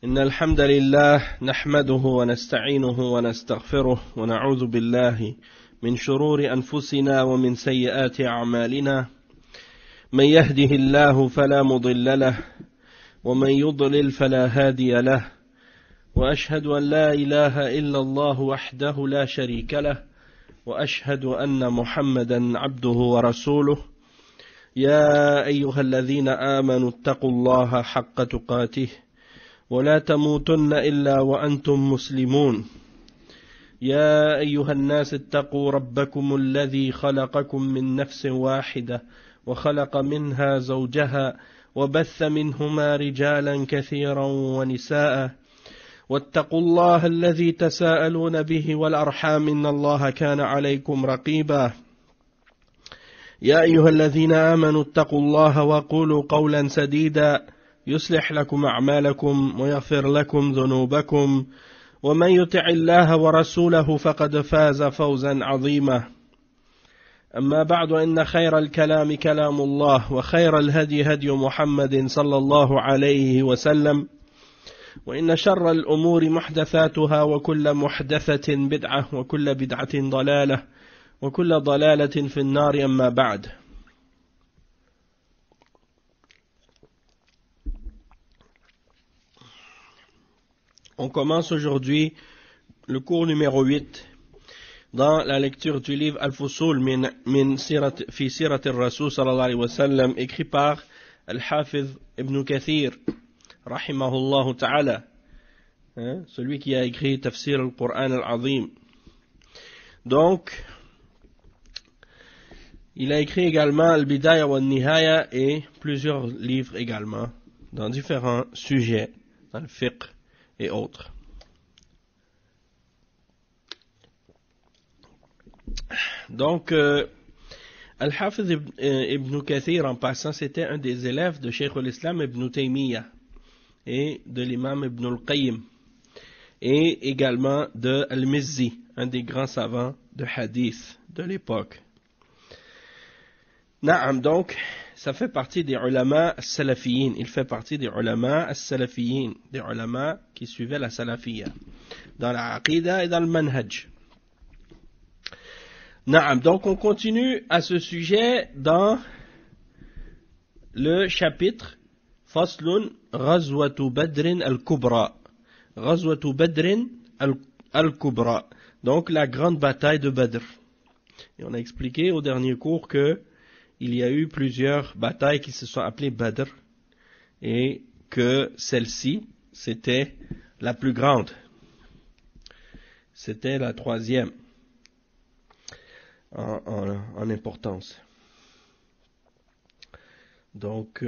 إن الحمد لله نحمده ونستعينه ونستغفره ونعوذ بالله من شرور أنفسنا ومن سيئات أعمالنا من يهده الله فلا مضل له ومن يضلل فلا هادي له وأشهد أن لا إله إلا الله وحده لا شريك له وأشهد أن محمدا عبده ورسوله يا أيها الذين آمنوا اتقوا الله حق تقاته ولا تموتن إلا وأنتم مسلمون يا أيها الناس اتقوا ربكم الذي خلقكم من نفس واحدة وخلق منها زوجها وبث منهما رجالا كثيرا ونساء واتقوا الله الذي تساءلون به والأرحام إن الله كان عليكم رقيبا يا أيها الذين آمنوا اتقوا الله وقولوا قولا سديدا يصلح لكم أعمالكم ويغفر لكم ذنوبكم ومن يطع الله ورسوله فقد فاز فوزا عظيما أما بعد إن خير الكلام كلام الله وخير الهدي هدي محمد صلى الله عليه وسلم وإن شر الأمور محدثاتها وكل محدثة بدعة وكل بدعة ضلالة وكل ضلالة في النار أما بعد. On commence aujourd'hui le cours numéro 8 dans la lecture du livre Al-Fusul fi Sirat al-Rasul sallallahu alayhi wa sallam, écrit par Al-Hafiz Ibn Kathir rahimahullah ta'ala, celui qui a écrit Tafsir al-Qur'an al-Azim. Donc il a écrit également Al-Bidaya wa Al-Nihaya et plusieurs livres également dans différents sujets, dans le fiqh et autres. Donc, Al-Hafiz Ibn Kathir, en passant, c'était un des élèves de Cheikh al-Islam Ibn Taymiyyah et de l'imam Ibn al-Qayyim et également de Al-Mizzi, un des grands savants de hadith de l'époque. Naam, donc, ça fait partie des ulama salafiyin. Il fait partie des ulama salafiyin, des ulama qui suivaient la salafiyya, dans la aqida et dans le manhaj. Naam, donc on continue à ce sujet dans le chapitre Faslun Ghazwatu Badrin al-Kubra. Ghazwatu Badrin al-Kubra. Donc la grande bataille de Badr. Et on a expliqué au dernier cours que il y a eu plusieurs batailles qui se sont appelées Badr et que celle-ci, c'était la plus grande. C'était la troisième en importance. Donc,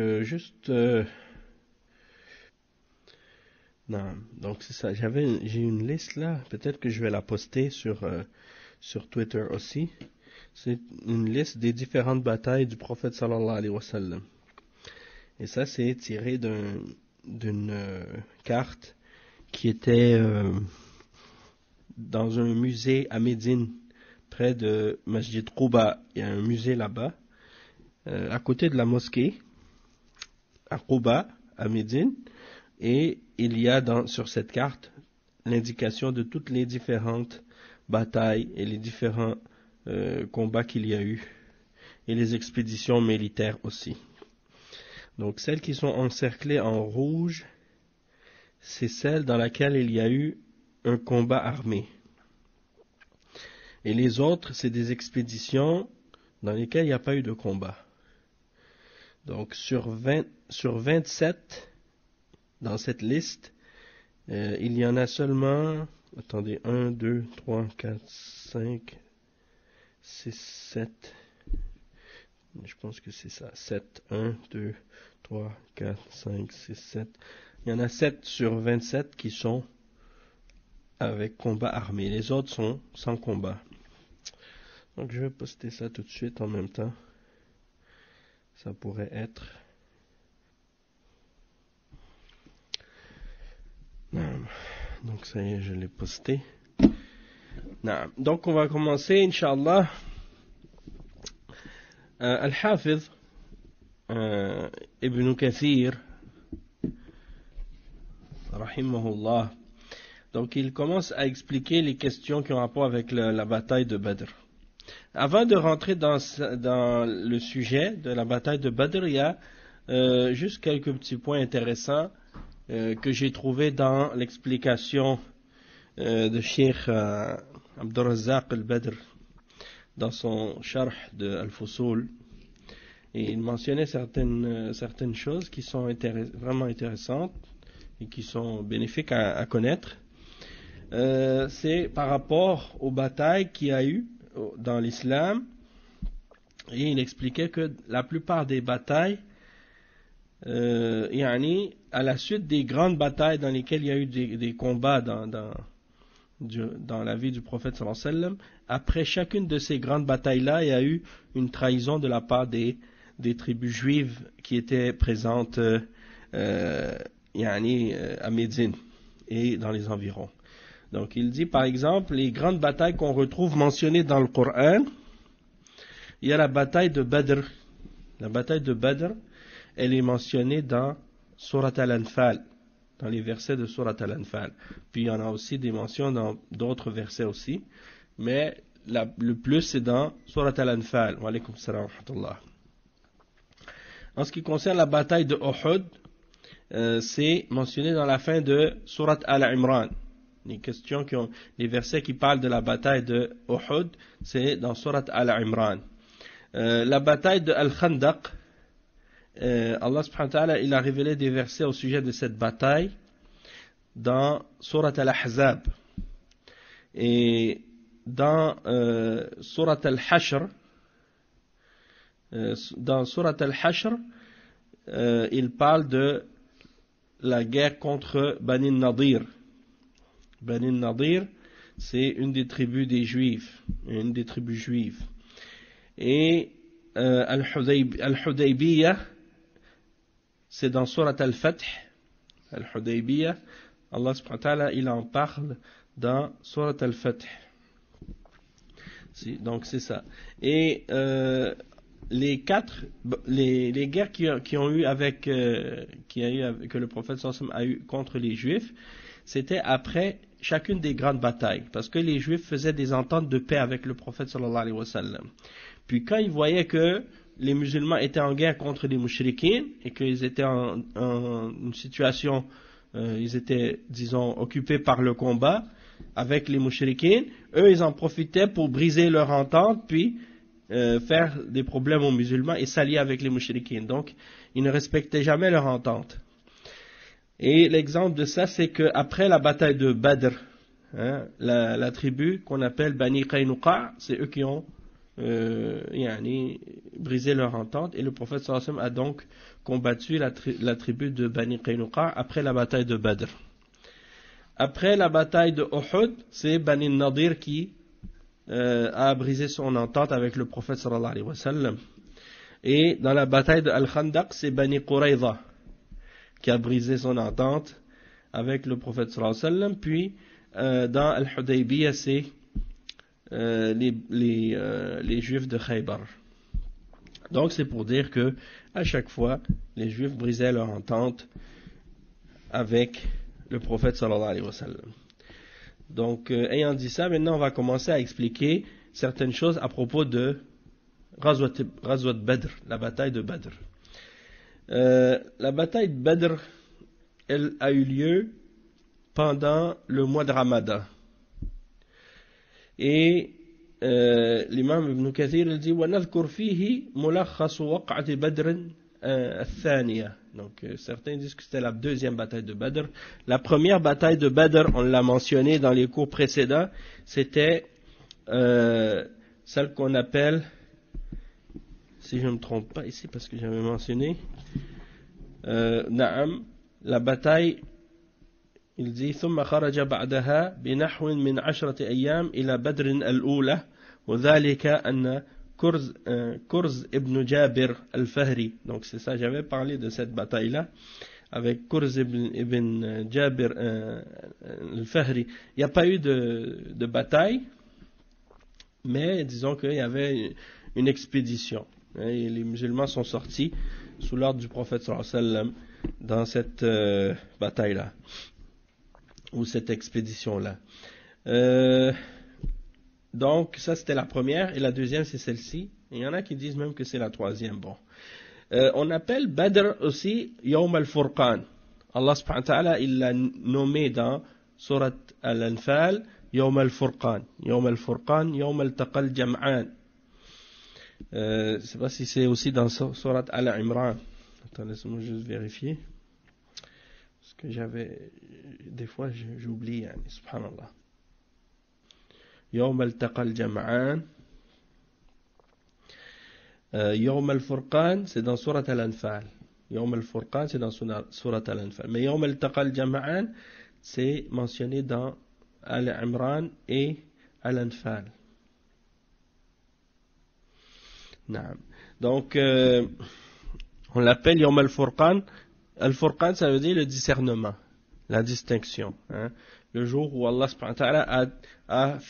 non, donc c'est ça. J'ai une liste là, peut-être que je vais la poster sur Twitter aussi. C'est une liste des différentes batailles du prophète sallallahu alayhi wa sallam. Et ça, c'est tiré d'une carte qui était dans un musée à Médine, près de Masjid Quba. Il y a un musée là-bas, à côté de la mosquée, à Quba, à Médine. Et il y a sur cette carte l'indication de toutes les différentes batailles et les différents combats qu'il y a eu et les expéditions militaires aussi. Donc celles qui sont encerclées en rouge, c'est celle dans laquelle il y a eu un combat armé. Et les autres, c'est des expéditions dans lesquelles il n'y a pas eu de combat. Donc sur 27 dans cette liste, il y en a seulement, attendez, 1, 2, 3, 4, 5, 6, 7, je pense que c'est ça, 7, 1, 2, 3, 4, 5, 6, 7. Il y en a 7 sur 27 qui sont avec combat armé. Les autres sont sans combat. Donc je vais poster ça tout de suite en même temps. Ça pourrait être... Donc ça y est, je l'ai posté. Donc on va commencer, Inch'Allah. Al-Hafiz Ibn Kathir rahimahullah. Donc il commence à expliquer les questions qui ont rapport avec la bataille de Badr. Avant de rentrer dans le sujet de la bataille de Badr, il y a juste quelques petits points intéressants que j'ai trouvés dans l'explication de Cheikh Abdurrazzaq al-Badr dans son sharh de Al-Fusul. Et il mentionnait certaines choses qui sont vraiment intéressantes et qui sont bénéfiques à connaître. C'est par rapport aux batailles qu'il y a eu dans l'islam, et il expliquait que la plupart des batailles, à la suite des grandes batailles dans lesquelles il y a eu des combats dans la vie du prophète sallallahu alayhi wa sallam, après chacune de ces grandes batailles-là, il y a eu une trahison de la part des tribus juives qui étaient présentes à Médine et dans les environs. Donc il dit par exemple les grandes batailles qu'on retrouve mentionnées dans le Coran. Il y a la bataille de Badr. La bataille de Badr, elle est mentionnée dans Surat Al-Anfal, dans les versets de Surat Al-Anfal. Puis il y en a aussi des mentions dans d'autres versets aussi, mais le plus c'est dans Surat Al-Anfal. Wa alaykum salam wa rahmatullah. En ce qui concerne la bataille de Uhud, c'est mentionné dans la fin de Surat Al-Imran. Les versets qui parlent de la bataille de Uhud, c'est dans Surat Al-Imran. La bataille de Al-Khandaq, Allah subhanahu wa ta'ala, il a révélé des versets au sujet de cette bataille dans Surat Al-Ahzab. Et dans Surat Al-Hashr, il parle de la guerre contre Bani Nadir. Bani Nadir, c'est une des tribus des Juifs, Et Al-Hudaybiyah, c'est dans Surat Al-Fath. Al-Hudaybiyah, Allah subhanahu wa ta'ala, il en parle dans Surat Al-Fath. Donc c'est ça. Et les guerres que le prophète sallallahu alayhi wa sallam a eu contre les Juifs, c'était après chacune des grandes batailles, parce que les Juifs faisaient des ententes de paix avec le prophète sallallahu alayhi wa sallam. Puis quand ils voyaient que les musulmans étaient en guerre contre les mouchriquins et qu'ils étaient en une situation, ils étaient, disons, occupés par le combat avec les mouchriquins, eux ils en profitaient pour briser leur entente, puis faire des problèmes aux musulmans et s'allier avec les mouchriquins. Donc ils ne respectaient jamais leur entente. Et l'exemple de ça, c'est qu'après la bataille de Badr, la tribu qu'on appelle Bani Qaynuqa, c'est eux qui ont brisé leur entente, et le prophète sallallahu alayhi wa sallam a donc combattu la tribu de Bani Qaynuqa après la bataille de Badr. Après la bataille de Uhud, c'est Bani Nadir qui a brisé son entente avec le prophète sallallahu alayhi wa sallam. Et dans la bataille de Al-Khandaq, c'est Bani Qurayza qui a brisé son entente avec le prophète sallallahu alayhi wa sallam. Puis dans Al-Hudaybiyah, c'est les Juifs de Khaybar. Donc c'est pour dire que à chaque fois les Juifs brisaient leur entente avec le prophète sallallahu alayhi wa sallam. Donc ayant dit ça, maintenant on va commencer à expliquer certaines choses à propos de Ghazwat Badr, la bataille de Badr. La bataille de Badr, elle a eu lieu pendant le mois de Ramadan. Et l'imam Ibn Kathir il dit وَنَذْكُرْ فِيهِ مُلَخَّصُ وَقْعَةِ بَدْرٍ الثَّانِيَةِ. Donc certains disent que c'était la deuxième bataille de Badr. La première bataille de Badr, on l'a mentionné dans les cours précédents, c'était celle qu'on appelle, si je ne me trompe pas ici parce que j'avais mentionné, Naam, la bataille, il dit ثم خرج بعدها بنحو من 10 أيام إلى بدر الأولى وذلك أن كرز ibn Jabir al-Fahri. Donc c'est ça, j'avais parlé de cette bataille-là avec Kurz ibn Jabir al-Fahri. Il n'y a pas eu de bataille, mais disons qu'il y avait une expédition. Et les musulmans sont sortis sous l'ordre du prophète sallallahu alayhi wa sallam dans cette bataille-là. ou cette expédition-là. Donc, ça c'était la première, et la deuxième c'est celle-ci. Il y en a qui disent même que c'est la troisième. Bon. On appelle Badr aussi Yawm al-Furqan. Allah subhanahu wa ta'ala, il l'a nommé dans Surat al-Anfal, Yawm al-Furqan. Yawm al-Furqan, Yawm al-Taqal Jam'an. Je ne sais pas si c'est aussi dans Surat al-Imran. Attends, laisse-moi juste vérifier. Parce que des fois j'oublie, subhanallah. Yawm al-Taqal Jam'an. Yawm al-Furqan, c'est dans Surat al-Anfal. Yawm al-Furqan, c'est dans Surat al-Anfal. Mais Yawm al-Taqal Jam'an, c'est mentionné dans Al-Imran et Al-Anfal. Donc, on l'appelle Yawm al-Furqan. Al-Furqan, ça veut dire le discernement, la distinction. Le jour où Allah subhanahu wa ta'ala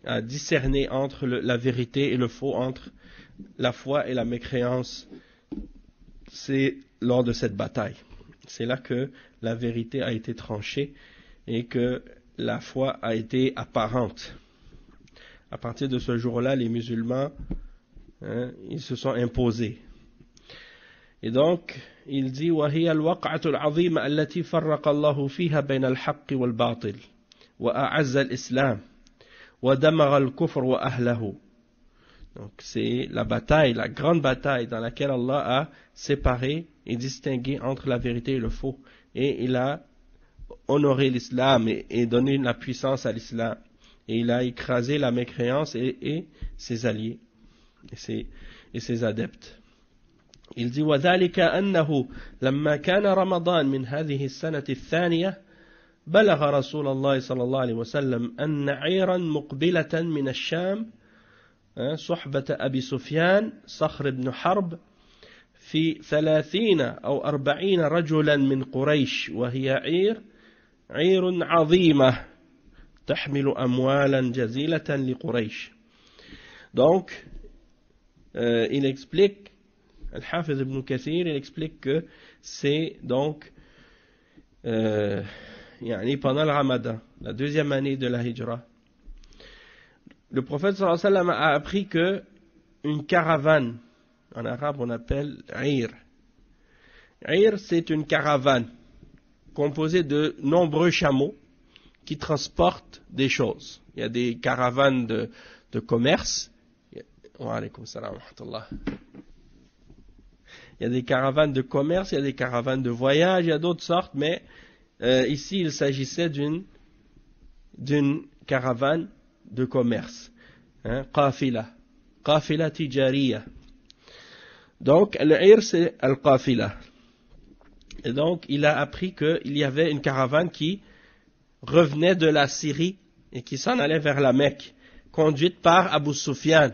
a discerné entre la vérité et le faux, entre la foi et la mécréance. C'est lors de cette bataille. C'est là que la vérité a été tranchée et que la foi a été apparente. À partir de ce jour-là, les musulmans, ils se sont imposés. Et donc, il dit وَهِيَ الْوَقْعَةُ الْعَظِيمَةُ الَّتِي فَرَّقَ اللَّهُ فِيهَا بَيْنَ الْحَقِّ وَالْبَاطِلِ وَأَعَزَّ الْإِسْلَامِ وَدَمَغَ الْكُفْرَ وَأَهْلَهُ. Donc c'est la bataille, la grande bataille dans laquelle Allah a séparé et distingué entre la vérité et le faux. Et il a honoré l'islam et donné la puissance à l'islam. Et il a écrasé la mécréance et ses alliés et ses adeptes. Il dit وَذَلِكَ أَنَّهُ لَمَّا كَانَ رَمَضَانَ مِنْ هَذِهِ السَّنَةِ الثَّانِيَةِ بلغ رسول الله صلى الله عليه وسلم أن عيرا مقبلة من الشام صحبة أبي سفيان صخر بن حرب في 30 أو 40 رجلا من قريش وهي عير عظيمة تحمل أموالا جزيلة لقريش. Donc, il explique, Al-Hafiz ibn Kathir, il explique que c'est donc pendant le Ramadan, la deuxième année de la Hijra. Le prophète sallallahu alayhi wa sallam a appris que une caravane, en arabe on appelle Aïr. Aïr, c'est une caravane composée de nombreux chameaux qui transportent des choses. Il y a des caravanes de commerce. Wa alaykoum salam wa rahmatullah. Il y a des caravanes de commerce, il y a des caravanes de voyage, il y a d'autres sortes, mais ici il s'agissait d'une caravane de commerce. Qafila tijariya. Donc, al-Ir, c'est al-Qafila. Et donc, il a appris qu'il y avait une caravane qui revenait de la Syrie et qui s'en allait vers la Mecque, conduite par Abu Sufyan.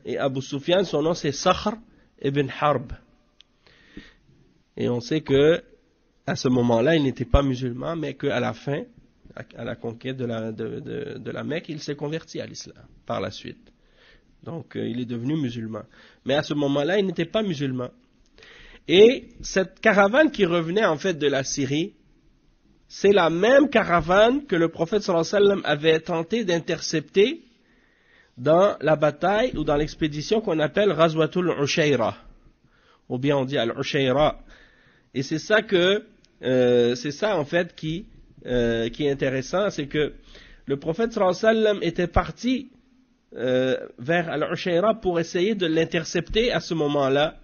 Et Abu Sufyan, son nom c'est Sakhr ibn Harb. Et on sait que à ce moment-là, il n'était pas musulman, mais qu'à la fin, à la conquête de la Mecque, il s'est converti à l'islam par la suite. Donc, il est devenu musulman. Mais à ce moment-là, il n'était pas musulman. Et cette caravane qui revenait en fait de la Syrie, c'est la même caravane que le prophète sallallahu alayhi wa sallam avait tenté d'intercepter dans la bataille ou dans l'expédition qu'on appelle Ghazwatul Ushayra. Ou bien on dit Al-Ushayra. Et c'est ça en fait qui est intéressant, c'est que le prophète sallallahu alayhi wa sallam était parti vers Al-Ushayra pour essayer de l'intercepter à ce moment-là.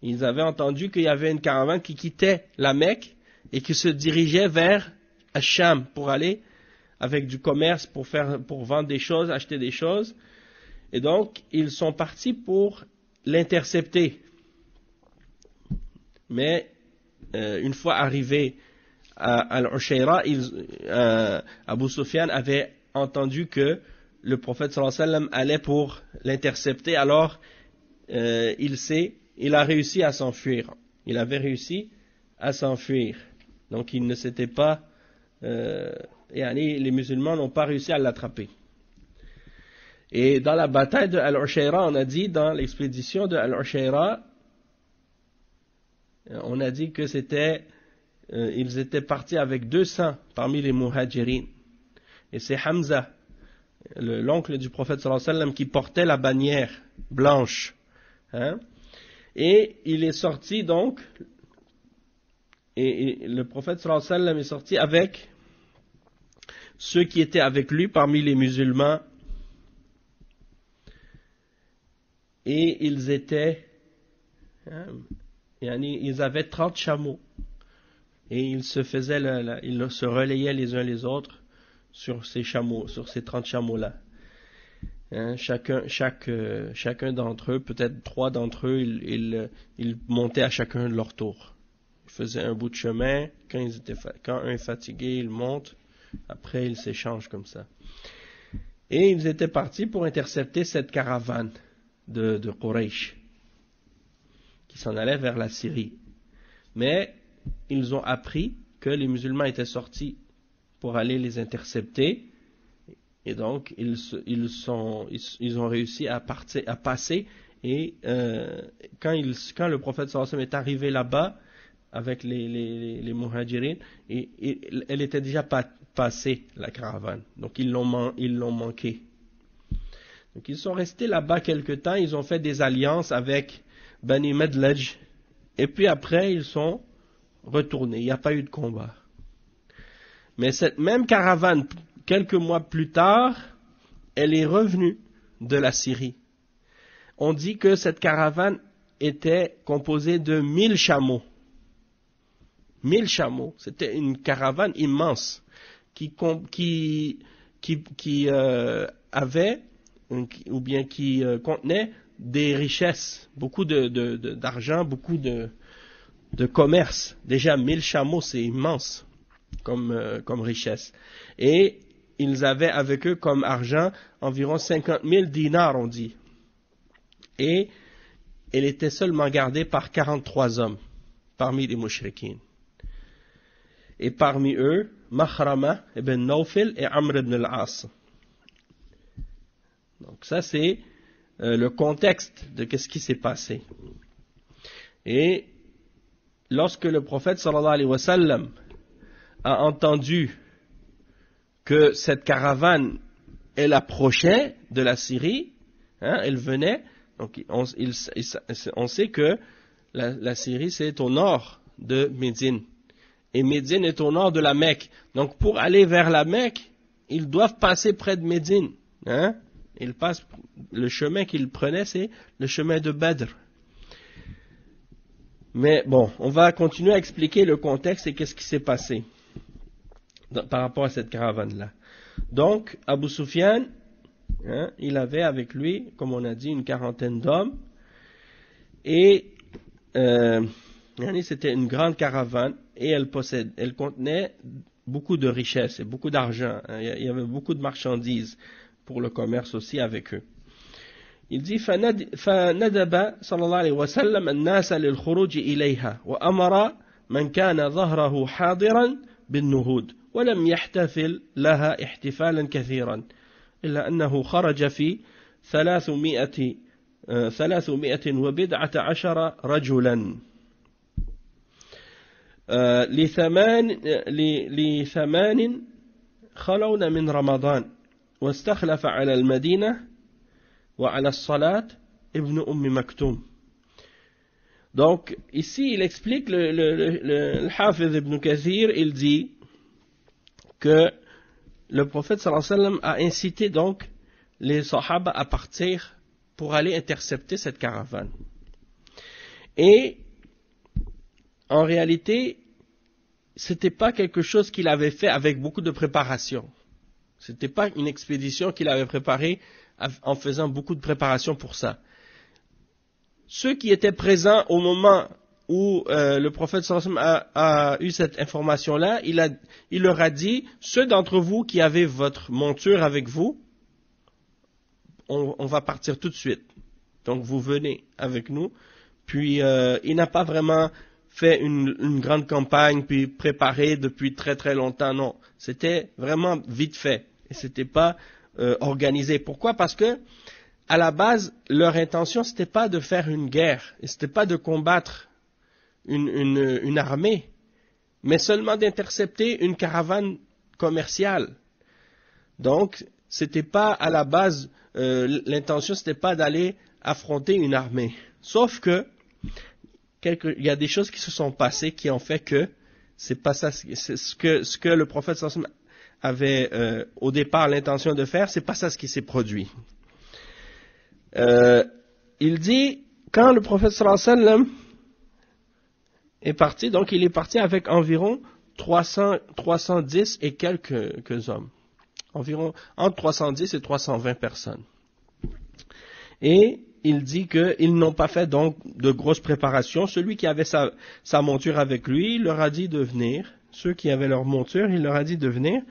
Ils avaient entendu qu'il y avait une caravane qui quittait la Mecque et qui se dirigeait vers Ash-Sham pour aller avec du commerce, pour vendre des choses, acheter des choses. Et donc, ils sont partis pour l'intercepter. Mais, une fois arrivés à Al-Ushayra, Abu Sufyan avait entendu que le prophète sallallahu alayhi wa sallam allait pour l'intercepter, alors il a réussi à s'enfuir. Il avait réussi à s'enfuir. Donc il ne s'était pas... les musulmans n'ont pas réussi à l'attraper. Et dans la bataille de Al-Ushayra, on a dit, dans l'expédition de Al-Ushayra, on a dit que c'était ils étaient partis avec 200 parmi les muhajirin. Et c'est Hamza, l'oncle du prophète sallallahu alayhi wa sallam, qui portait la bannière blanche. Hein? Et il est sorti donc, et le prophète sallallahu alayhi wa sallam est sorti avec ceux qui étaient avec lui parmi les musulmans. Et ils étaient, ils avaient 30 chameaux. Et ils se relayaient les uns les autres sur ces chameaux, sur ces 30 chameaux-là. Chacun d'entre eux, peut-être 3 d'entre eux, ils montaient à chacun de leur tour. Ils faisaient un bout de chemin, quand un est fatigué, ils montent, après ils s'échangent comme ça. Et ils étaient partis pour intercepter cette caravane de Quraysh, qui s'en allait vers la Syrie. Mais ils ont appris que les musulmans étaient sortis pour aller les intercepter, et donc ils ont réussi à passer, et quand le prophète sallallahu alayhi wa sallam est arrivé là-bas avec les muhajirin, elle était déjà passée, la caravane, donc ils l'ont manqué. Donc ils sont restés là-bas quelque temps, ils ont fait des alliances avec Bani Madlaj, et puis après ils sont retournés, il n'y a pas eu de combat. Mais cette même caravane, quelques mois plus tard, elle est revenue de la Syrie. On dit que cette caravane était composée de 1000 chameaux. 1000 chameaux, c'était une caravane immense qui avait qui contenait des richesses, beaucoup d'argent, beaucoup de commerce. Déjà 1000 chameaux, c'est immense comme richesse. Et ils avaient avec eux comme argent environ 50 000 dinars, on dit. Et elle était seulement gardée par 43 hommes parmi les mushrikines. Et parmi eux, Makhrama ibn Nawfil et Amr ibn al-As. Donc ça c'est le contexte de qu'est-ce qui s'est passé. Et lorsque le prophète sallallahu alayhi wa sallam a entendu que cette caravane, elle approchait de la Syrie, elle venait, donc on sait que la Syrie c'est au nord de Médine, et Médine est au nord de la Mecque, donc pour aller vers la Mecque, ils doivent passer près de Médine, le chemin qu'ils prenaient c'est le chemin de Badr. Mais bon, on va continuer à expliquer le contexte et qu'est-ce qui s'est passé par rapport à cette caravane-là. Donc, Abu Sufyan, il avait avec lui, comme on a dit, une quarantaine d'hommes, et c'était une grande caravane, et elle contenait beaucoup de richesses et beaucoup d'argent. Il y avait beaucoup de marchandises pour le commerce aussi avec eux. Il dit فندب صلى الله عليه وسلم الناس للخروج إليها وأمر من كان ظهره حاضرا بالنهوض ولم يحتفل لها احتفالا كثيرا إلا أنه خرج في 319 رجلا لثمان خلون من رمضان واستخلف على المدينة وعلى الصلاة ابن Maktoum. Donc ici il explique le Hafiz ibn Kathir, il dit que le prophète sallallahu alayhi wa sallam a incité donc les Sahaba à partir pour aller intercepter cette caravane. Et en réalité, c'était pas quelque chose qu'il avait fait avec beaucoup de préparation. C'était pas une expédition qu'il avait préparée en faisant beaucoup de préparation pour ça. Ceux qui étaient présents au moment où le prophète sallallahu alayhi wa sallam a eu cette information-là, il leur a dit, ceux d'entre vous qui avez votre monture avec vous, on va partir tout de suite. Donc vous venez avec nous. Puis il n'a pas vraiment fait une grande campagne, puis préparé depuis très très longtemps, non. C'était vraiment vite fait. Et c'était pas organisé. Pourquoi? Parce que à la base, leur intention c'était pas de faire une guerre, et c'était pas de combattre une armée, mais seulement d'intercepter une caravane commerciale. Donc, c'était pas à la base, l'intention c'était pas d'aller affronter une armée. Sauf que, il y a des choses qui se sont passées qui ont fait que c'est pas ça, c'est ce que le prophète sallallahu alayhi wa sallam avait au départ l'intention de faire, c'est pas ça ce qui s'est produit. Il dit, quand le prophète sallallahu alayhi wa sallam est parti, donc il est parti avec environ 310 et quelques hommes. Environ entre 310 et 320 personnes. Et il dit qu'ils n'ont pas fait donc de grosses préparations. Celui qui avait sa monture avec lui, il leur a dit de venir. Ceux qui avaient leur monture, il leur a dit de venir.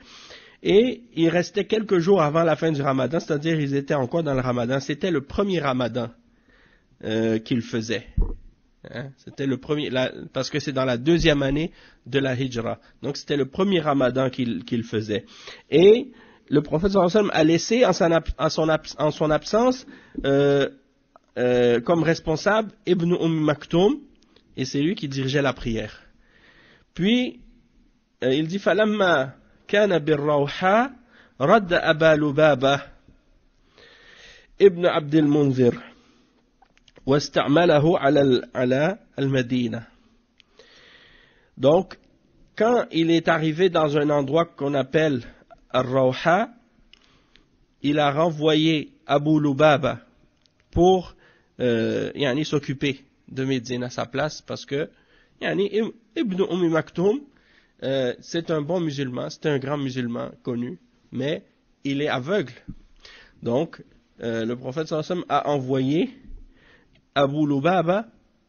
Et il restait quelques jours avant la fin du ramadan, c'est-à-dire ils étaient encore dans le ramadan. C'était le premier ramadan qu'ils faisaient. Hein? C'était le premier, parce que c'est dans la deuxième année de la hijra. Donc c'était le premier ramadan qu'il faisait. Et le prophète sallallahu alayhi wa sallam a laissé en son absence comme responsable Ibn Maktoum, et c'est lui qui dirigeait la prière. Puis il dit فَلَمَّا كَانَ بِالرَّوْحَى رَدَّ أَبَا لُبَابَةَ ابن عبد المنذر واستعمله على المدينة. Donc, quand il est arrivé dans un endroit qu'on appelle Ar-Rawha, il a renvoyé Abu Lubaba pour s'occuper de Médine à sa place, parce que Ibn Maktoum, c'est un bon musulman, c'est un grand musulman connu, mais il est aveugle. Donc, le prophète sallallahu alayhi wa sallam a envoyé Abu Lubaba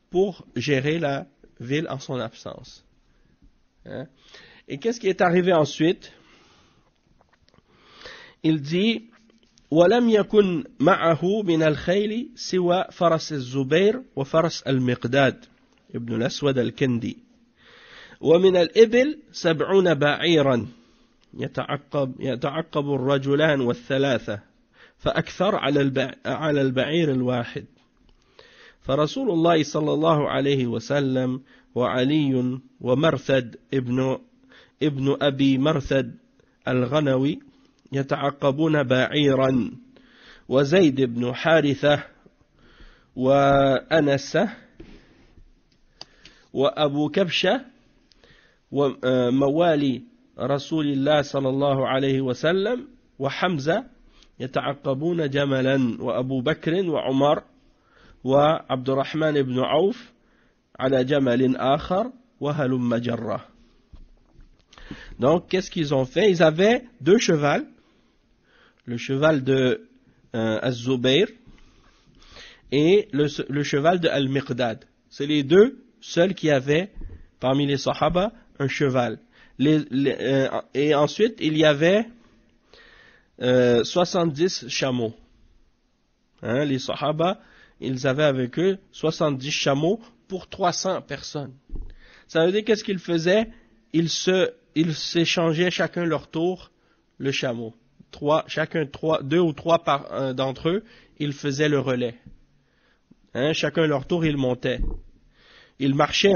pour gérer la ville en son absence. Hein? Et qu'est-ce qui est arrivé ensuite? Il dit ولم يكن معه من الخيل سوى فرس الزبير وفرس المقداد ابن الأسود الكندي ومن الإبل 70 بعيرا يتعقب الرجلان والثلاثة فأكثر على البعير الواحد فرسول الله صلى الله عليه وسلم وعلي ومرثد ابن أبي مرثد الغنوي يتعقبون بعيرا وزيد بن حارثة وأنسة وأبو كبشة وموالي رسول الله صلى الله عليه وسلم وحمزة يتعقبون جملا وأبو بكر وعمر وعبد الرحمن بن عوف على جمل آخر وهلم جرة. Donc, qu'est-ce qu'ils ont fait? Ils avaient 2 chevals, le cheval de Az-Zubayr et le cheval de Al-Miqdad. C'est les 2 seuls qui avaient, parmi les Sahaba, un cheval. Et ensuite, il y avait 70 chameaux. Hein, les Sahaba, ils avaient avec eux 70 chameaux pour 300 personnes. Ça veut dire qu'est-ce qu'ils faisaient? Ils s'échangeaient chacun leur tour le chameau. 2 ou 3 d'entre eux, ils faisaient le relais. Hein, chacun leur tour, ils montaient. Ils marchaient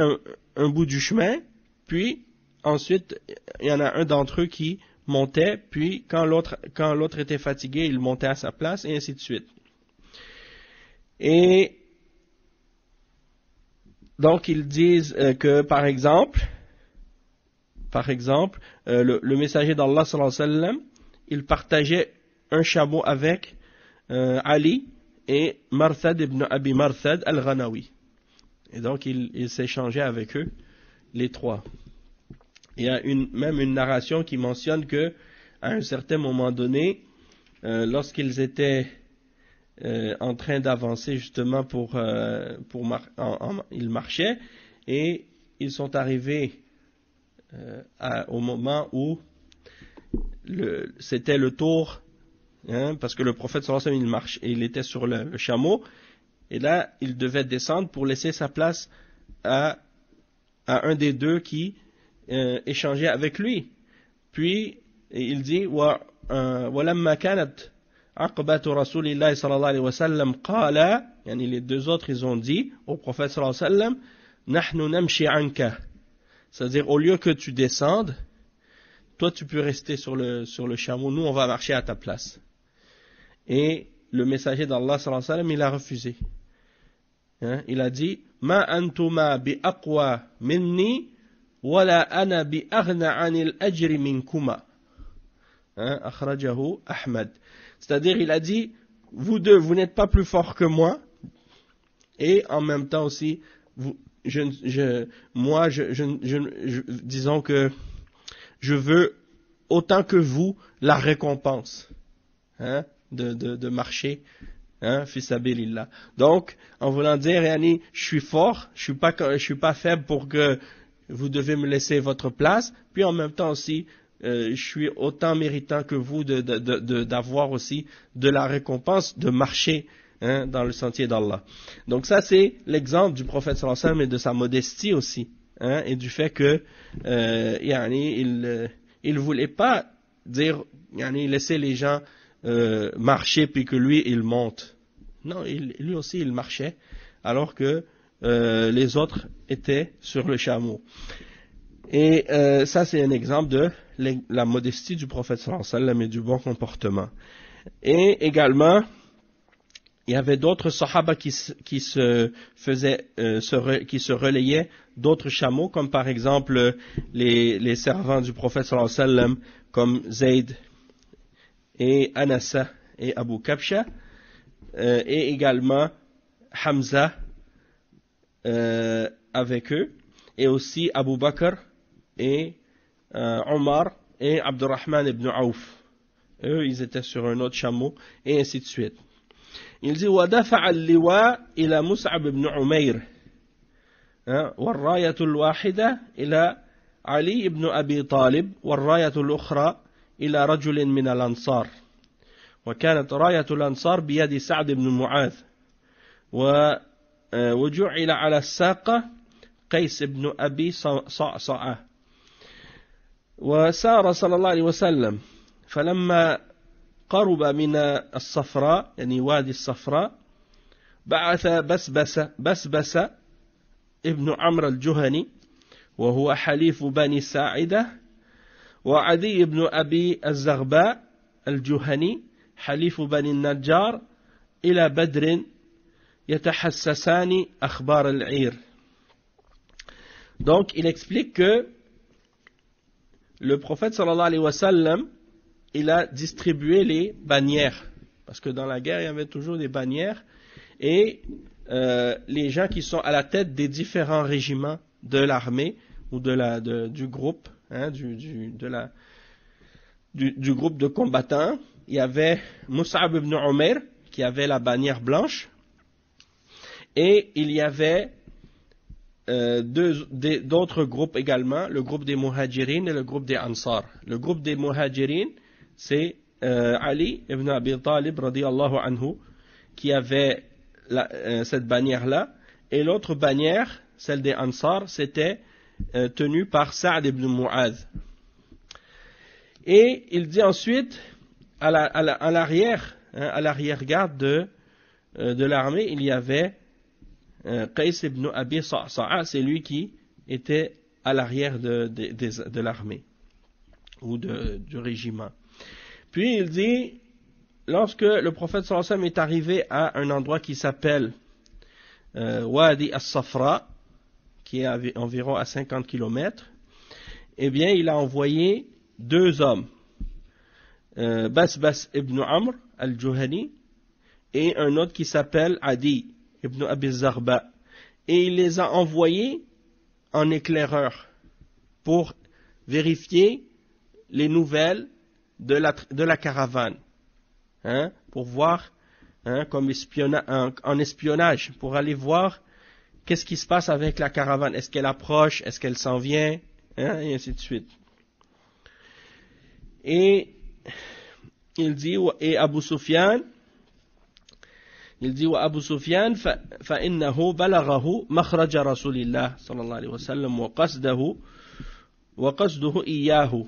un bout du chemin, puis ensuite, il y en a un d'entre eux qui montait, puis quand l'autre était fatigué, il montait à sa place, et ainsi de suite. Et donc ils disent que par exemple, le messager d'Allah sallallahu alayhi wa sallam, il partageait un chameau avec Ali et Marthad ibn Abi Marthad al-Ghanawi. Et donc il s'échangeait avec eux, les 3. Il y a même une narration qui mentionne que à un certain moment donné, lorsqu'ils étaient en train d'avancer justement ils marchaient et ils sont arrivés au moment où c'était le tour, hein, parce que le prophète sallallahu alayhi wa sallam il était sur le chameau, et là il devait descendre pour laisser sa place à un des 2 qui échangeait avec lui. Puis il dit وَلَمَّا كَانَتْ عقبة رسول الله صلى الله عليه وسلم قال, يعني les 2 autres ils ont dit au prophète صلى الله عليه وسلم نحن نمشي عنك C'est-à-dire, au lieu que tu descendes, toi tu peux rester sur le chameau, nous on va marcher à ta place. Et le messager d'Allah sallallahu alayhi wa sallam, il a refusé. Hein? Il a dit, Ma antuma bi aqwa minni, wala ana bi aghna anil ajri minkuma. Akhrajahu Ahmad. C'est-à-dire, il a dit, vous deux, vous n'êtes pas plus forts que moi, et en même temps aussi, disons que je veux autant que vous la récompense, de marcher, fi sabilillah. Donc, en voulant dire, yani, je suis fort, je suis pas faible pour que vous devez me laisser votre place, puis en même temps aussi, je suis autant méritant que vous d'avoir aussi de la récompense de marcher dans le sentier d'Allah. Donc ça c'est l'exemple du prophète sallallahu alayhi wa sallam et de sa modestie aussi, et du fait que il voulait pas dire laisser les gens marcher puis que lui il monte. Non, lui aussi il marchait alors que les autres étaient sur le chameau. Et ça c'est un exemple de la modestie du prophète sallallahu alayhi wa sallam et du bon comportement. Et également, il y avait d'autres sahaba qui se relayaient d'autres chameaux, comme par exemple les servants du prophète sallallahu alayhi wa sallam, comme Zayd et Anasa et Abu Kabsha, et également Hamza avec eux, et aussi Abu Bakr et Omar et Abdurrahman ibn Auf. Eux, ils étaient sur un autre chameau, et ainsi de suite. Il dit وَدَفَعَ اللِّوَاء إِلَى مُصْعَبْ بْنُ عُمَيْرٍ وَالرَّايَةُ الْوَاحِدَةُ إِلَى عَلِي بْنُ أَبِي طَالِبٍ وَالرَّايَةُ الْأُخْرَى إِلَى رَجُلٍ مِنَ الْأَنصَارِ وكانت راية الأنصار بيد سعد بن معاذ وجعل على الساقة قيس بن أبي صعصعة وسار صلى الله عليه وسلم فلما قرب من الصفراء يعني وادي الصفراء بعث بسبس ابن عمرو الجهني وهو حليف بني ساعدة وعدي بن أبي الزغباء الجهني حليف بني النجار إلى بدر يتحسسان أخبار العير. Donc il explique que le prophète sallallahu alayhi wa sallam, il a distribué les bannières, parce que dans la guerre il y avait toujours des bannières, et les gens qui sont à la tête des différents régiments de l'armée ou du groupe, du groupe de combattants, il y avait Mus'ab ibn Umair qui avait la bannière blanche, et il y avait d'autres groupes également, le groupe des Muhajirin et le groupe des Ansar. Le groupe des Muhajirin, c'est Ali ibn Abi Talib radiyallahu anhu qui avait cette bannière-là, et l'autre bannière, celle des Ansar, c'était tenue par Sa'd ibn Mu'adh. Et il dit ensuite, à l'arrière-garde de l'armée, il y avait Qais ibn Abi Sa'sa'a, c'est lui qui était à l'arrière de l'armée ou du régiment. Puis il dit, lorsque le prophète sallallahu alayhi wa sallam est arrivé à un endroit qui s'appelle Wadi as-Safra, qui est environ à 50 km, eh bien il a envoyé deux hommes, Basbas ibn Amr al-Juhani et un autre qui s'appelle Adi ibn Abi Zarba, et il les a envoyés en éclaireur pour vérifier les nouvelles de la caravane, pour voir, comme en espionnage, pour aller voir qu'est-ce qui se passe avec la caravane, est-ce qu'elle approche, est-ce qu'elle s'en vient, et ainsi de suite. Et il dit, et Abu Sufyan, il dit, وأبو سفيان فإنه بلغه مخرج رسول الله صلى الله عليه وسلم وقصده إياه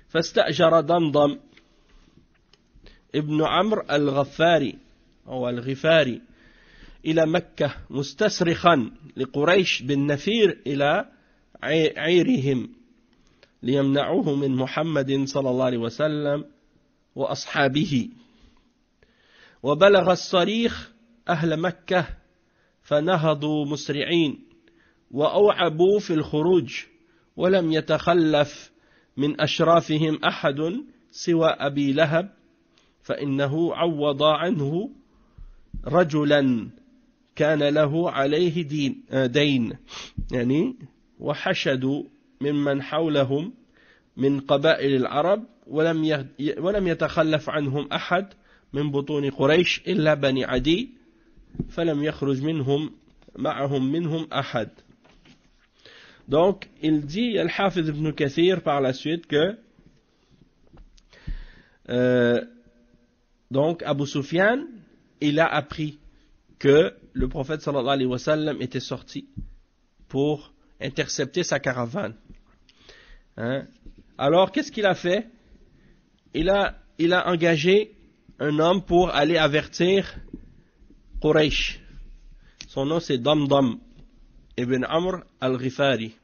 فاستأجر ضمضم ابن عمرو الغفاري أو الغفاري إلى مكة مستصرخا لقريش بالنفير إلى عيرهم ليمنعوه من محمد صلى الله عليه وسلم وأصحابه وبلغ الصريخ أهل مكة فنهضوا مسرعين وأوعبوا في الخروج ولم يتخلف من أشرافهم أحد سوى أبي لهب فإنه عوض عنه رجلا كان له عليه دين يعني وحشدوا ممن حولهم من قبائل العرب ولم يتخلف عنهم أحد من بطون قريش إلا بني عدي فلم يخرج معهم منهم أحد. Donc il dit Al-Hafiz ibn Kathir par la suite que donc Abu Sufyan il a appris que le prophète sallallahu alayhi wa sallam était sorti pour intercepter sa caravane. Alors qu'est-ce qu'il a fait? Il a engagé un homme pour aller avertir Quraysh. Son nom c'est Damdam ibn Amr al-Ghifari.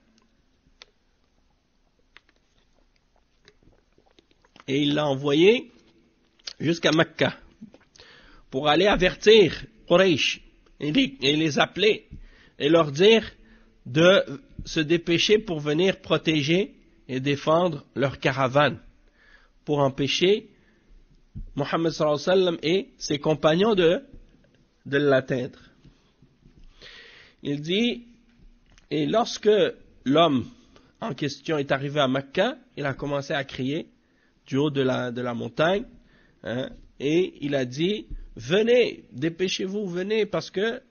Et il l'a envoyé jusqu'à Mecca pour aller avertir Quraysh et les appeler et leur dire de se dépêcher pour venir protéger et défendre leur caravane pour empêcher Mohammed sallallahu alayhi wa sallam et ses compagnons de l'atteindre. Il dit, et lorsque l'homme en question est arrivé à Mecca, il a commencé à crier du haut de la montagne, et il a dit, venez, dépêchez-vous, venez, parce que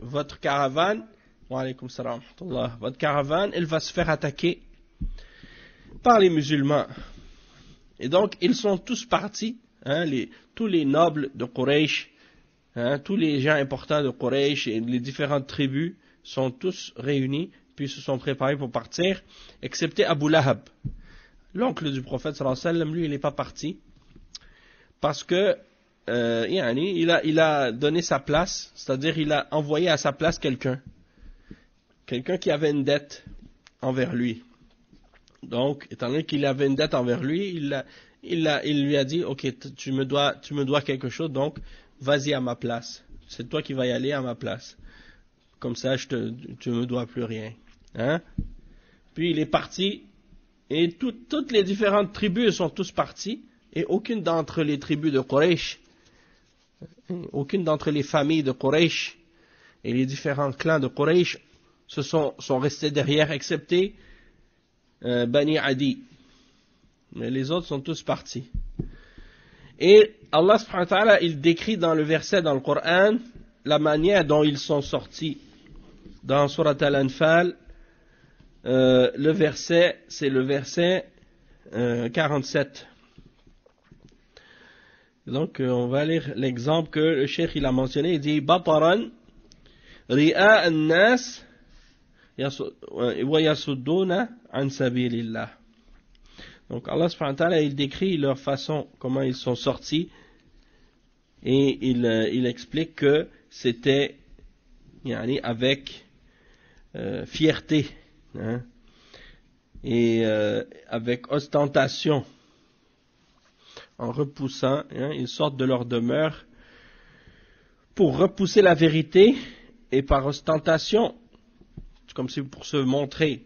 votre caravane, wa alaykum salam, votre caravane, elle va se faire attaquer par les musulmans. Et donc, ils sont tous partis, tous les nobles de Quraysh, tous les gens importants de Quraysh et les différentes tribus sont tous réunis, puis se sont préparés pour partir, excepté Abu Lahab. L'oncle du prophète sallallahu alayhi wa sallam, lui, il n'est pas parti, parce que il a donné sa place, c'est-à-dire il a envoyé à sa place quelqu'un qui avait une dette envers lui. Donc, étant donné qu'il avait une dette envers lui, il lui a dit, ok, tu me dois quelque chose, donc vas-y à ma place. C'est toi qui vas y aller à ma place. Comme ça, tu me dois plus rien. Puis il est parti, et toutes les différentes tribus sont tous partis, et aucune d'entre les tribus de Quraysh, aucune d'entre les familles de Quraysh, et les différents clans de Quraysh sont restés derrière, excepté Bani Adi. Mais les autres sont tous partis. Et Allah subhanahu wa ta'ala, il décrit dans le verset dans le Coran la manière dont ils sont sortis. Dans Surat Al-Anfal, le verset, c'est le verset 47. Donc on va lire l'exemple que le cheikh il a mentionné. Il dit Bataran ri'a an-nas wa yasudduna an sabilillah. Donc Allah subhanahu wa ta'ala il décrit leur façon, comment ils sont sortis, et il explique que c'était avec fierté, et avec ostentation, en repoussant, ils sortent de leur demeure pour repousser la vérité, et par ostentation, comme si pour se montrer,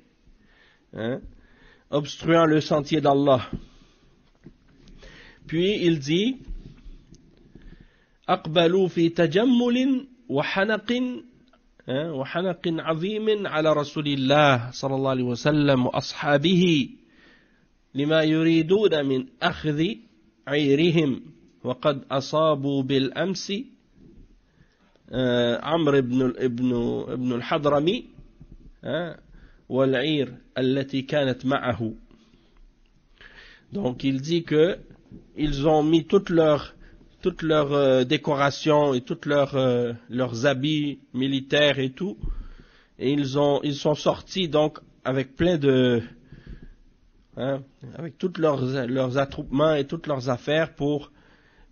obstruant le sentier d'Allah. Puis il dit أقبلوا في تجمل وحنق عظيم على رسول الله صلى الله عليه وسلم وأصحابه لما يريدون من أخذ عيرهم وقد أصابوا بالأمس عمرو بن الحضرمي والعير التي كانت معه. Donc il dit que ils ont mis toutes leurs décorations et toutes leurs habits militaires et tout, et ils sont sortis donc avec plein de avec tous leurs attroupements et toutes leurs affaires pour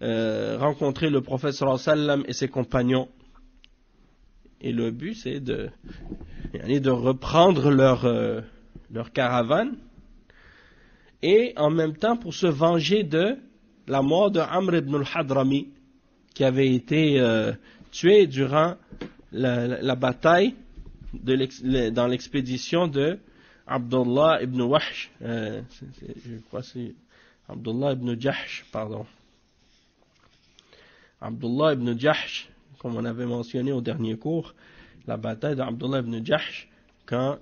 rencontrer le prophète sallallahu alayhi wa sallam et ses compagnons. Et le but c'est de reprendre leur caravane, et en même temps pour se venger de la mort de Amr ibn al-Hadrami, qui avait été tué durant la bataille dans l'expédition de Abdullah ibn Wahsh, je crois que c'est Abdullah ibn Jahsh, pardon. Abdullah ibn Jahsh, comme on avait mentionné au dernier cours, la bataille d'Abdullah ibn Jahsh, quand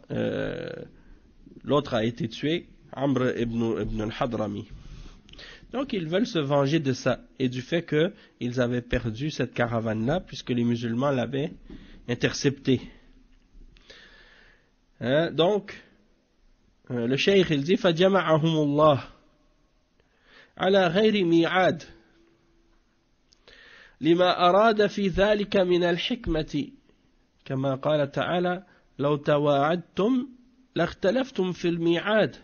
l'autre a été tué, Amr ibn al-Hadrami. Donc ils veulent se venger de ça, et du fait qu'ils avaient perdu cette caravane-là, puisque les musulmans l'avaient interceptée. Donc, le cheikh il dit فَجَمَعَهُمُ اللَّهُ عَلَى غَيْرِ مِيعَادٍ لما أراد في ذلك من الحكمة كما قال تعالى لو تواعدتم لاختلفتم في الميعاد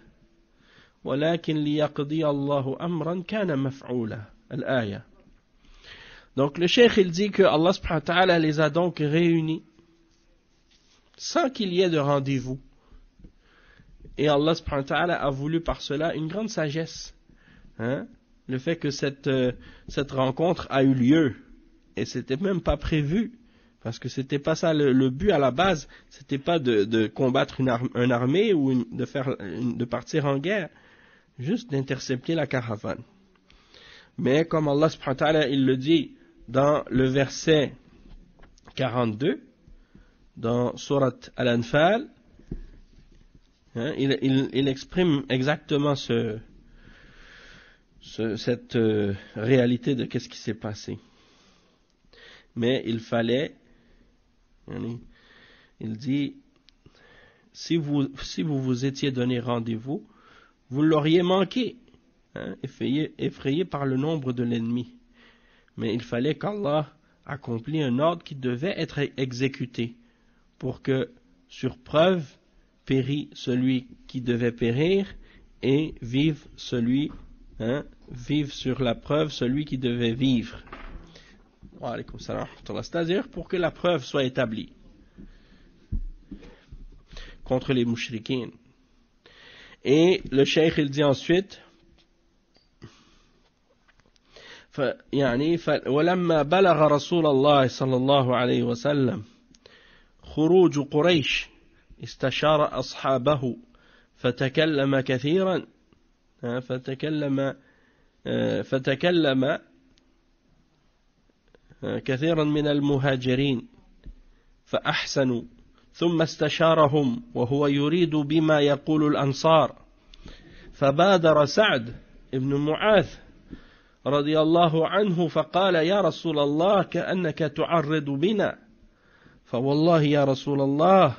ولكن ليقضي الله أمرا كان مفعولا الآية. Donc le cheikh il dit que Allah subhanahu wa ta'ala les a donc réunis sans qu'il y ait de rendez-vous, et Allah subhanahu wa ta'ala a voulu par cela une grande sagesse, le fait que cette rencontre a eu lieu, et c'était même pas prévu, parce que c'était pas ça le but à la base, c'était pas de combattre une armée ou de partir en guerre, juste d'intercepter la caravane. Mais comme Allah subhanahu wa ta'ala il le dit dans le verset 42 dans Surat Al-Anfal, il exprime exactement cette réalité de qu'est-ce qui s'est passé. Mais il fallait, il dit, si vous vous étiez donné rendez-vous, vous l'auriez manqué, effrayé par le nombre de l'ennemi. Mais il fallait qu'Allah accomplisse un ordre qui devait être exécuté, pour que, sur preuve, périt celui qui devait périr, et vive sur la preuve celui qui devait vivre. C'est-à-dire pour que la preuve soit établie contre les mouchriquins. Et le cheikh il dit ensuite, ولما بلغ رسول الله صلى الله عليه وسلم خروج قريش استشار أصحابه فتكلم كثيرا كثيرا من المهاجرين فأحسنوا ثم استشارهم وهو يريد بما يقول الأنصار فبادر سعد بن معاذ رضي الله عنه فقال يا رسول الله كأنك تعرض بنا فوالله يا رسول الله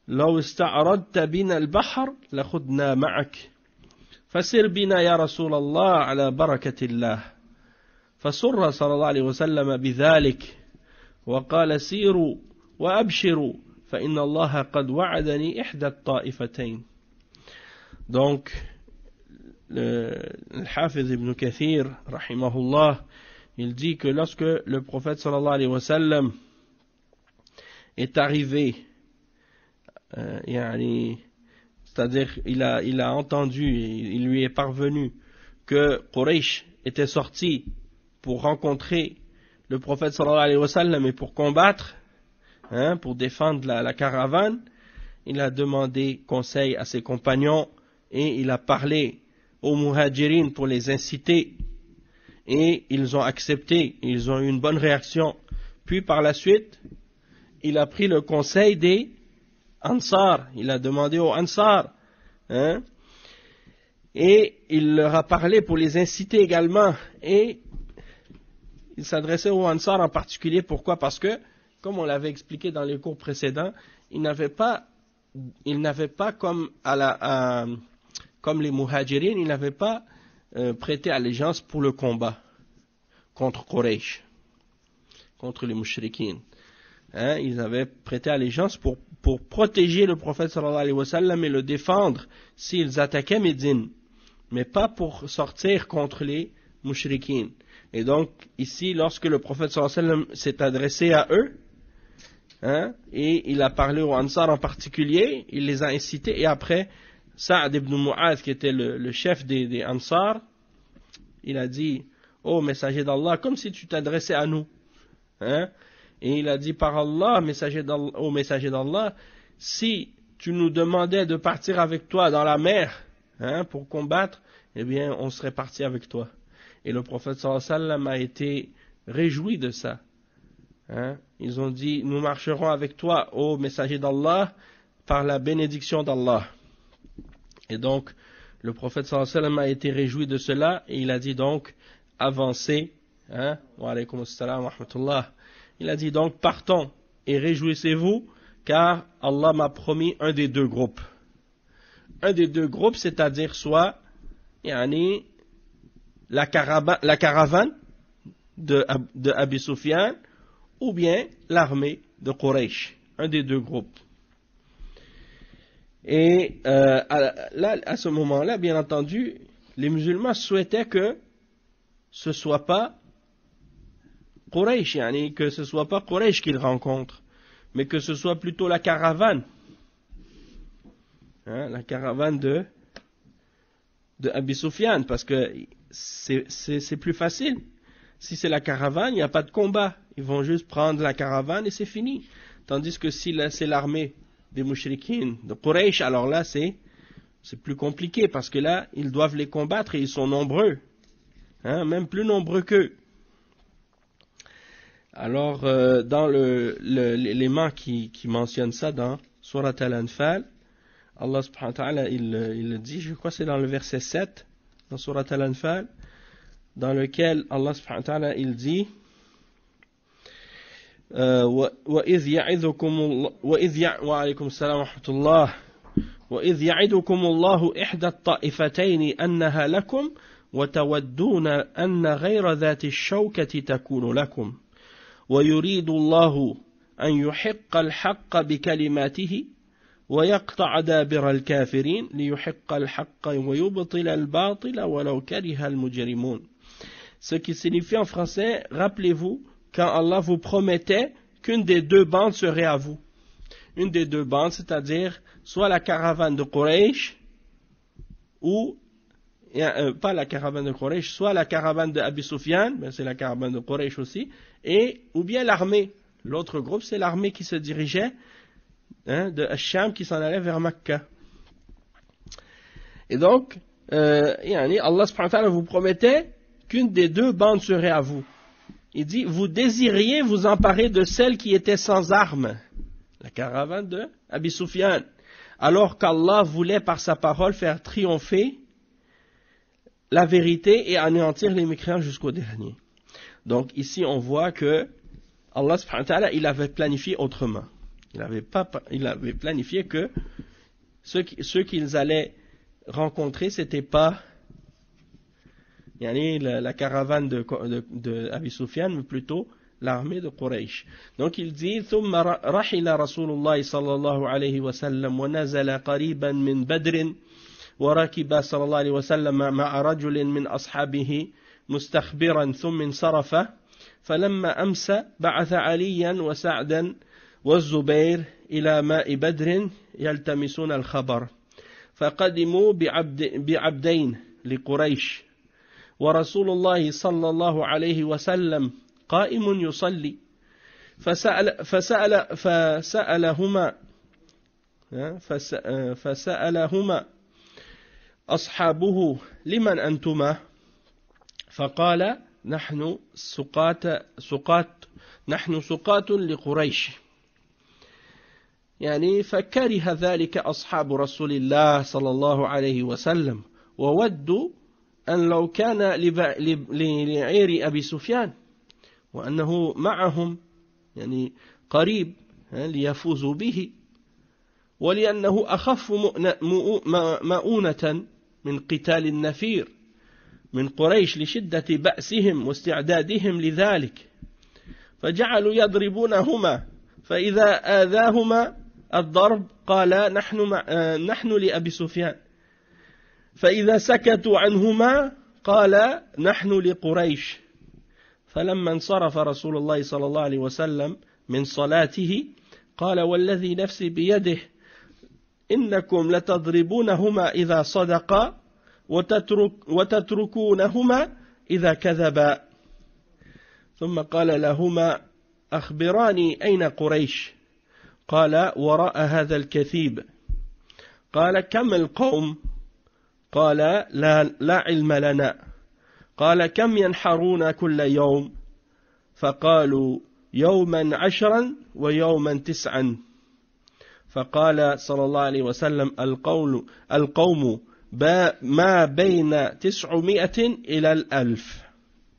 لو استعرضت بنا البحر لخذنا معك فسر بنا يا رسول الله على بركة الله فسر صلى الله عليه وسلم بذلك وقال سيروا وأبشروا فإن الله قد وعدني إحدى الطائفتين. Donc le Hafiz ibn Kathir rahimahullah il dit que lorsque le prophète sallallahu alayhi wa sallam est arrivé, c'est-à-dire il a entendu, il lui est parvenu que Quraysh était sorti pour rencontrer le prophète sallallahu alayhi wa sallam et pour combattre, pour défendre la caravane, il a demandé conseil à ses compagnons et il a parlé aux muhajirin pour les inciter, et ils ont accepté, ils ont eu une bonne réaction. Puis par la suite, il a pris le conseil des Ansar, il a demandé aux Ansar, et il leur a parlé pour les inciter également, et il s'adressait aux Ansar en particulier. Pourquoi? Parce que, comme on l'avait expliqué dans les cours précédents, ils n'avaient pas comme les muhajirin, ils n'avaient pas prêté allégeance pour le combat contre Quraysh, contre les mouchriquins. Ils avaient prêté allégeance pour protéger le prophète sallallahu alayhi wa sallam et le défendre s'ils attaquaient Médine, mais pas pour sortir contre les mouchriquins. Et donc ici, lorsque le prophète sallallahu alayhi wa sallam s'est adressé à eux, hein, et il a parlé aux Ansar en particulier, il les a incités, et après, Sa'd ibn Mu'adh, qui était le chef des Ansar, il a dit, ô messager d'Allah, comme si tu t'adressais à nous, hein, et il a dit, par Allah, ô messager d'Allah, si tu nous demandais de partir avec toi dans la mer, hein, pour combattre, eh bien, on serait parti avec toi. Et le prophète sallallahu alayhi wa sallam a été réjoui de ça. Hein? Ils ont dit, nous marcherons avec toi, ô messager d'Allah, par la bénédiction d'Allah. Et donc, le prophète sallallahu alayhi wa sallam a été réjoui de cela, et il a dit donc, avancez, hein? Wa alaykum assalam wa rahmatullah. Il a dit donc, partons et réjouissez-vous, car Allah m'a promis un des deux groupes. Un des deux groupes, c'est-à-dire soit, yani, la caravane de Abi Sufyan, ou bien l'armée de Quraysh, un des deux groupes. Et là, à ce moment-là, bien entendu, les musulmans souhaitaient que ce soit pas Quraysh, yani, que ce soit pas Quraysh qu'ils rencontrent, mais que ce soit plutôt la caravane, hein, la caravane de Abi Sufyan, parce que c'est plus facile. Si c'est la caravane, il n'y a pas de combat. Ils vont juste prendre la caravane et c'est fini. Tandis que si c'est l'armée des mouchriquines de Quraysh, alors là c'est plus compliqué parce que là ils doivent les combattre et ils sont nombreux, hein, même plus nombreux qu'eux. Alors dans l'élément qui mentionne ça dans Surat Al-Anfal, Allah subhanahu wa ta'ala il dit, je crois que c'est dans le verset 7 dans Surat Al-Anfal, dans lequel Allah subhanahu wa ta'ala il dit وإذ يعدكم الله إحدى الطائفتين أنها لكم وتودون أن غير ذات الشوكة تكون لكم ويريد الله أن يحق الحق بكلماته ويقطع دابر الكافرين ليحق الحق ويبطل الباطل ولو كره المجرمون. Ce qui signifie en français, rappelez-vous quand Allah vous promettait qu'une des deux bandes serait à vous. Une des deux bandes, c'est-à-dire soit la caravane de Quraysh, ou, pas la caravane de Quraysh, soit la caravane de Abi Sufyan, ben c'est la caravane de Quraysh aussi, ou bien l'armée. L'autre groupe, c'est l'armée qui se dirigeait, hein, de Ash-Sham qui s'en allait vers Makkah. Et donc, Allah subhanahu wa ta'ala vous promettait qu'une des deux bandes serait à vous. Il dit, vous désiriez vous emparer de celle qui était sans armes, la caravane de Abi Sufyan, alors qu'Allah voulait par sa parole faire triompher la vérité et anéantir les mécréants jusqu'au dernier. Donc ici on voit que Allah subhanahu wa ta'ala, il avait planifié autrement. Il avait planifié que ceux qu'ils allaient rencontrer, c'était pas la caravane de Abi Sufyan, mais plutôt l'armée de Quraysh. Donc il dit ثم رحل رسول الله صلى الله عليه وسلم ونزل قريبا من بدر وركب صلى الله عليه وسلم مع رجل من أصحابه مستخبرا ثم انصرف فلما أمسى بعث عليا وسعدا والزبير إلى ماء بدر يلتمسون الخبر فقدموا بعبدين لقريش ورسول الله صلى الله عليه وسلم قائم يصلي فسألهما أصحابه لمن أنتما فقال نحن سقاة لقريش فكره ذلك أصحاب رسول الله صلى الله عليه وسلم وودوا أن لو كان لعير أبي سفيان وأنه معهم قريب ليفوزوا به ولأنه أخف مؤونة من قتال النفير من قريش لشدة بأسهم واستعدادهم لذلك فجعلوا يضربونهما فإذا آذاهما الضرب قال نحن لأبي سفيان فإذا سكتوا عنهما قال نحن لقريش فلما انصرف رسول الله صلى الله عليه وسلم من صلاته قال والذي نفسي بيده إنكم لتضربونهما إذا صدقا وتتركونهما إذا كذبا ثم قال لهما أخبراني أين قريش قال وراء هذا الكثيب قال كم القوم قال لا علم لنا قال كم ينحرون كل يوم فقالوا يوما 10 ويوما 9 فقال صلى الله عليه وسلم القوم ما بين 900 إلى 1000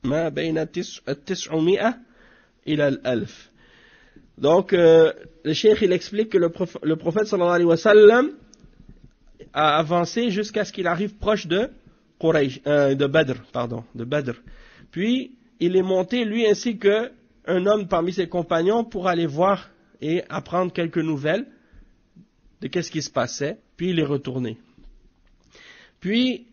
ما بين 900 إلى 1000. Donc le cheikh il explique que le prophète sallallahu alayhi wa sallam a avancé jusqu'à ce qu'il arrive proche de Quraysh, de Badr. Puis il est monté lui ainsi que un homme parmi ses compagnons pour aller voir et apprendre quelques nouvelles de qu'est-ce qui se passait. Puis il est retourné. Puis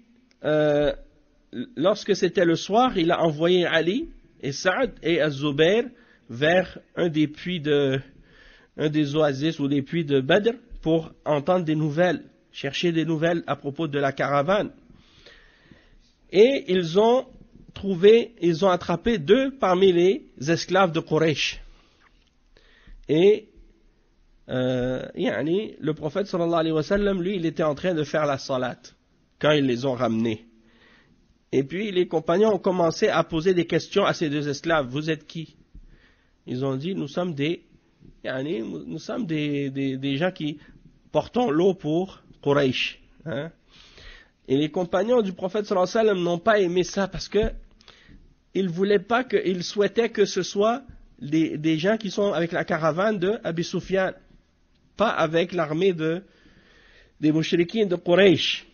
lorsque c'était le soir, il a envoyé Ali et Saad et Az-Zubayr vers un des oasis ou des puits de Badr pour entendre des nouvelles, chercher des nouvelles à propos de la caravane. Et ils ont attrapé 2 parmi les esclaves de Quraysh. Et le prophète sallallahu alayhi wa sallam, lui, il était en train de faire la salat quand ils les ont ramenés. Et puis les compagnons ont commencé à poser des questions à ces 2 esclaves. Vous êtes qui? Ils ont dit, nous sommes des gens qui portons l'eau pour Quraysh. Hein? Et les compagnons du prophète sallallahu alayhi wa sallam n'ont pas aimé ça parce que ils souhaitaient que ce soit des gens qui sont avec la caravane de Abi Sufyan, pas avec l'armée des mouchriquins de Quraysh.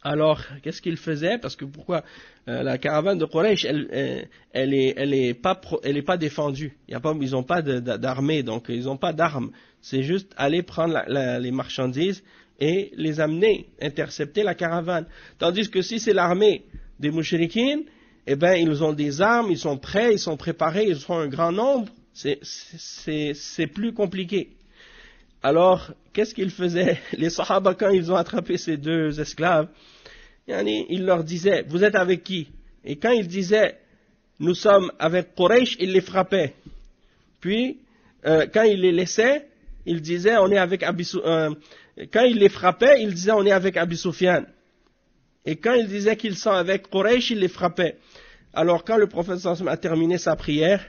Alors, qu'est-ce qu'ils faisaient? Parce que pourquoi la caravane de Quraysh, elle est pas défendue. Ils n'ont pas d'armée, donc ils n'ont pas d'armes. C'est juste aller prendre les marchandises et les amener, intercepter la caravane. Tandis que si c'est l'armée des mouchriquins, eh ben ils ont des armes, ils sont prêts, ils sont préparés, ils sont un grand nombre. C'est plus compliqué. Alors, qu'est-ce qu'ils faisaient? Les Sahaba, quand ils ont attrapé ces 2 esclaves, ils leur disaient, vous êtes avec qui? Et quand ils disaient, nous sommes avec Quraysh, ils les frappaient. Puis, quand ils les laissaient, ils disaient, on est avec quand ils les frappaient, ils disaient, on est avec Abi Sufyan. Et quand ils disaient qu'ils sont avec Quraysh, ils les frappaient. Alors, quand le prophète sallallahu alayhi wa sallam a terminé sa prière,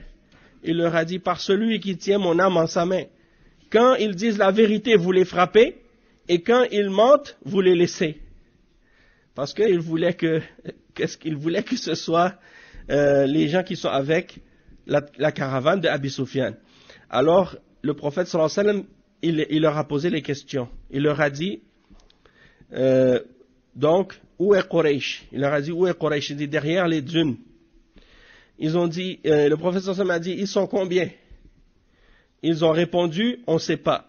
il leur a dit, par celui qui tient mon âme en sa main, quand ils disent la vérité, vous les frappez, et quand ils mentent, vous les laissez. Parce qu'il voulait que ce soit les gens qui sont avec la caravane de Abi Sufyan. Alors, le prophète sallallahu alayhi wa sallam, il leur a posé les questions. Il leur a dit, donc, où est Quraysh? Il leur a dit, où est Quraysh? Il dit, derrière les dunes. Ils ont dit, le prophète sallallahu alayhi wa sallam a dit, ils sont combien? Ils ont répondu, on ne sait pas.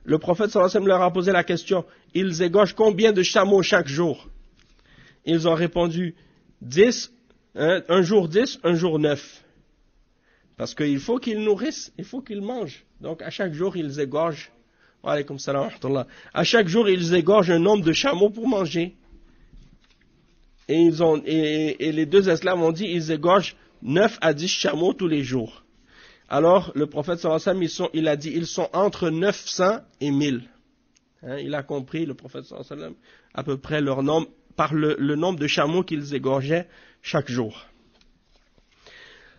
Le prophète sallallahu alayhi wa sallam leur a posé la question, ils égorgent combien de chameaux chaque jour? Ils ont répondu, 10, un jour 10, un jour 9. Parce qu'il faut qu'ils nourrissent, il faut qu'ils mangent. Donc à chaque jour, ils égorgent. Wa alaykum salam wa rahmatullah. À chaque jour, ils égorgent un nombre de chameaux pour manger. Et les 2 esclaves ont dit, ils égorgent 9 à 10 chameaux tous les jours. Alors, le prophète sallallahu alayhi wa sallam, il a dit, ils sont entre 900 et 1000. Il a compris, le prophète sallallahu alayhi wa sallam, à peu près leur nombre, par le nombre de chameaux qu'ils égorgeaient chaque jour.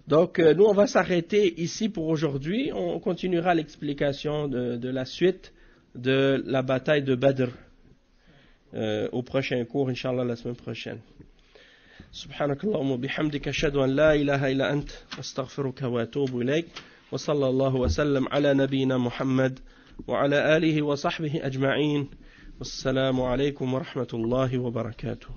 Donc, nous, on va s'arrêter ici pour aujourd'hui. On continuera l'explication de la suite de la bataille de Badr au prochain cours, Inch'Allah, la semaine prochaine. سبحانك اللهم وبحمدك أشهد أن لا إله إلا أنت أستغفرك وأتوب إليك وصلى الله وسلم على نبينا محمد وعلى آله وصحبه أجمعين والسلام عليكم ورحمة الله وبركاته.